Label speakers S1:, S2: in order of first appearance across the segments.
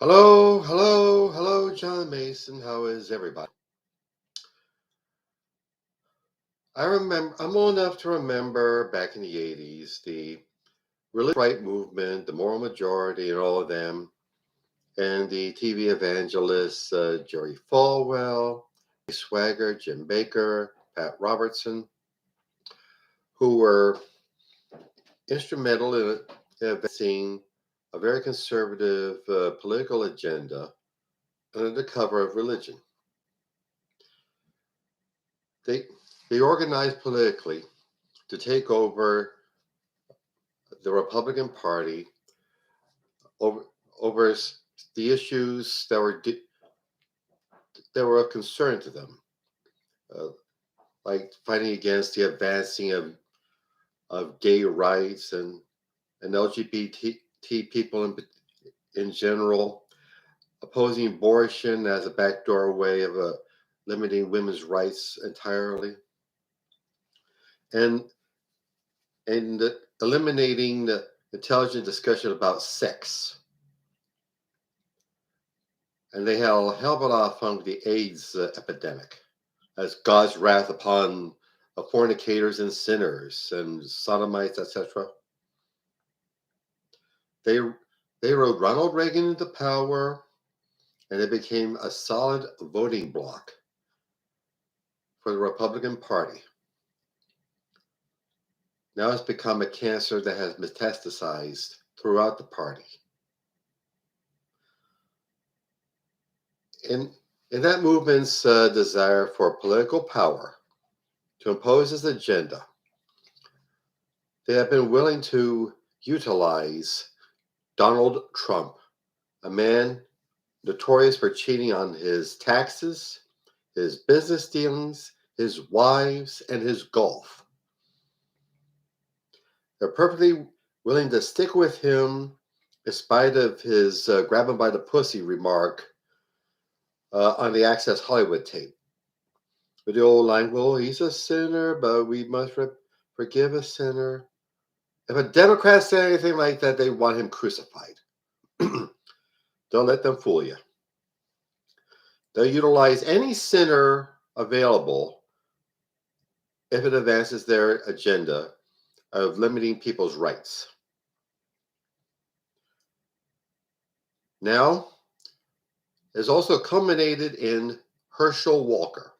S1: Hello, hello, hello, John Mason. How is everybody? I'm old enough to remember back in the 80s, the religious right movement, the moral majority, and all of them, and the TV evangelists, Jerry Falwell, Swagger, Jim Baker, Pat Robertson, who were instrumental in advancing a very conservative political agenda under the cover of religion. They, they organized politically to take over the Republican Party over, over the issues that were of concern to them, uh, like fighting against the advancing of gay rights and LGBT people in general, opposing abortion as a backdoor way of limiting women's rights entirely, and and eliminating the intelligent discussion about sex. And they had a hell of a lot of fun with the AIDS epidemic as God's wrath upon fornicators and sinners and sodomites, etc. They they rode Ronald Reagan into power, and it became a solid voting bloc for the Republican Party. Now it's become a cancer that has metastasized throughout the party. In that movement's desire for political power to impose its agenda, they have been willing to utilize Donald Trump, a man notorious for cheating on his taxes, his business dealings, his wives, and his golf. They're perfectly willing to stick with him in spite of his grab him by the pussy remark on the Access Hollywood tape. With the old line, well, he's a sinner, but we must forgive a sinner. If a Democrat said anything like that, they want him crucified. Don't let them fool you. They'll utilize any sinner available if it advances their agenda of limiting people's rights. Now, it's also culminated in Herschel Walker.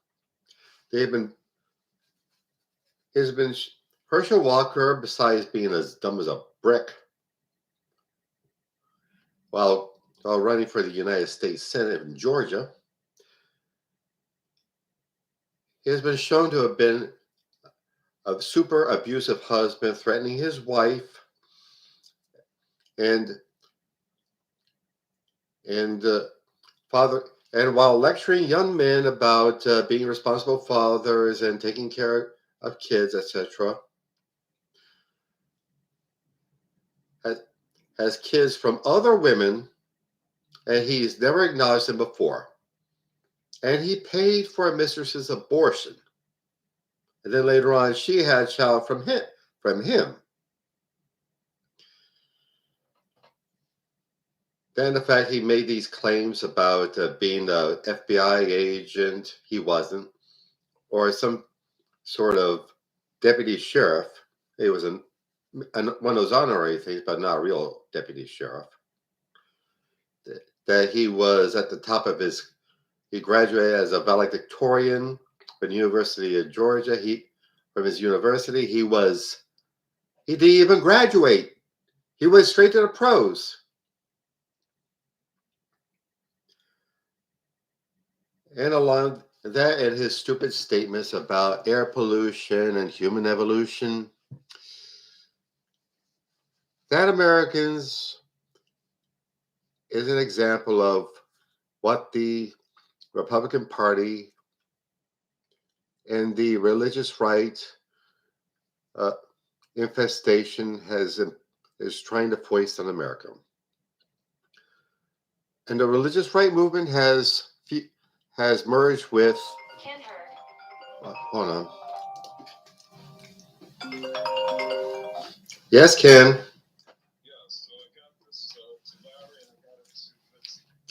S1: Herschel Walker, besides being as dumb as a brick, while running for the United States Senate in Georgia, he has been shown to have been a super abusive husband, threatening his wife, and father. And while lecturing young men about being responsible fathers and taking care of kids, etc., has kids from other women, and he's never acknowledged them before. And he paid for a mistress's abortion. And then later on, she had a child from him. Then the fact he made these claims about being an FBI agent, he wasn't, or some sort of deputy sheriff. He was one of those honorary things, but not a real deputy sheriff. That he was at the top of he graduated as a valedictorian from the University of Georgia. From his university, he didn't even graduate. He went straight to the pros. And along that and his stupid statements about air pollution and human evolution, that Americans is an example of what the Republican Party and the religious right infestation is trying to foist on America. And the religious right movement has merged with. Hold on. Yes, Ken.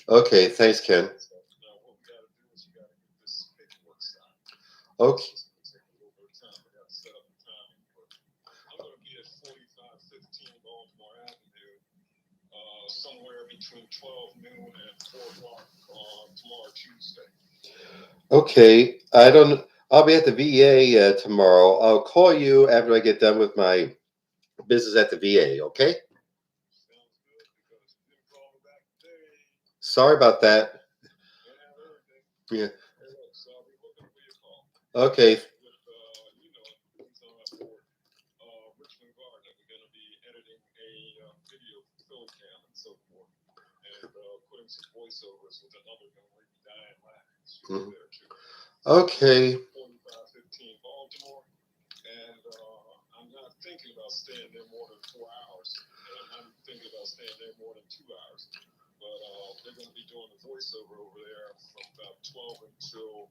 S1: Okay, thanks, Ken.
S2: Now, what we got to do is you got to get this paperwork signed.
S1: Okay.
S2: It's going to take a little bit of time. I got to set up the timing, but I'm going to be at 4515 Baltimore Avenue somewhere between 12 noon and 4 o'clock on tomorrow, Tuesday.
S1: Okay. I don't. I'll be at the VA tomorrow. I'll call you after I get done with my business at the VA. Okay.
S2: Sounds good because you didn't call me back today.
S1: Sorry about that.
S2: Can't have everything.
S1: Yeah.
S2: Hey, look, so I'll be looking for your call.
S1: Okay.
S2: With, who's on that board? Richmond Gardner. We're going to be editing a video for Film Cam and so forth. And putting some voiceovers with another young lady, Diane Lack. She'll be there too.
S1: Okay.
S2: 4515 Baltimore. And I'm not thinking about staying there more than 4 hours. And I'm not thinking about staying there more than 2 hours. But they're going to be doing the voiceover over there from about 12 until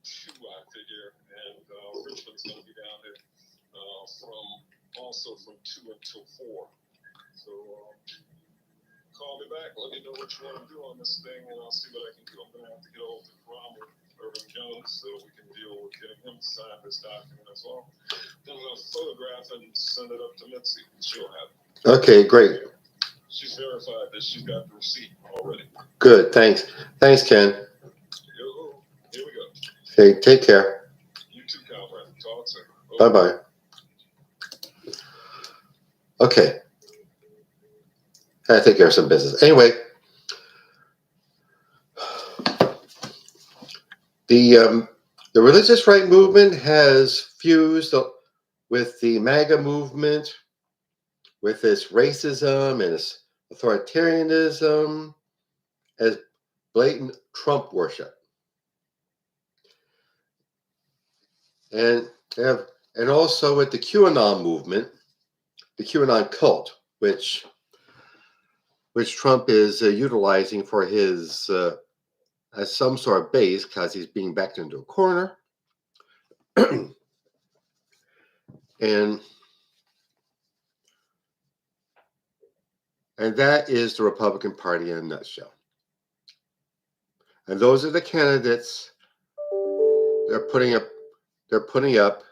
S2: 2, I figure. And Richmond's going to be down there from 2 until 4. So call me back. Let me know what you want to do on this thing, and I'll see what I can do. I'm going to have to get hold of Cromwell, Irving Jones, so we can deal with getting him to sign this document as well. Then I'm going to photograph and send it up to Mitzi. She'll have it.
S1: Okay, great.
S2: She's verified that she's got the receipt already.
S1: Good. Thanks. Thanks, Ken.
S2: Here we go.
S1: Okay, take care.
S2: You too, comrade. Talk soon.
S1: Bye bye. Okay. I take care of some business. Anyway, the religious right movement has fused with the MAGA movement, with its racism and its authoritarianism, as blatant Trump worship, and also with the QAnon movement, the QAnon cult, which Trump is utilizing for his as some sort of base because he's being backed into a corner, and that is the Republican Party in a nutshell. And those are the candidates they're putting up.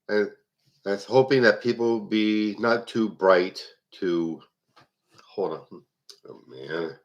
S1: And that's hoping that people will be not too bright to hold on. Oh man.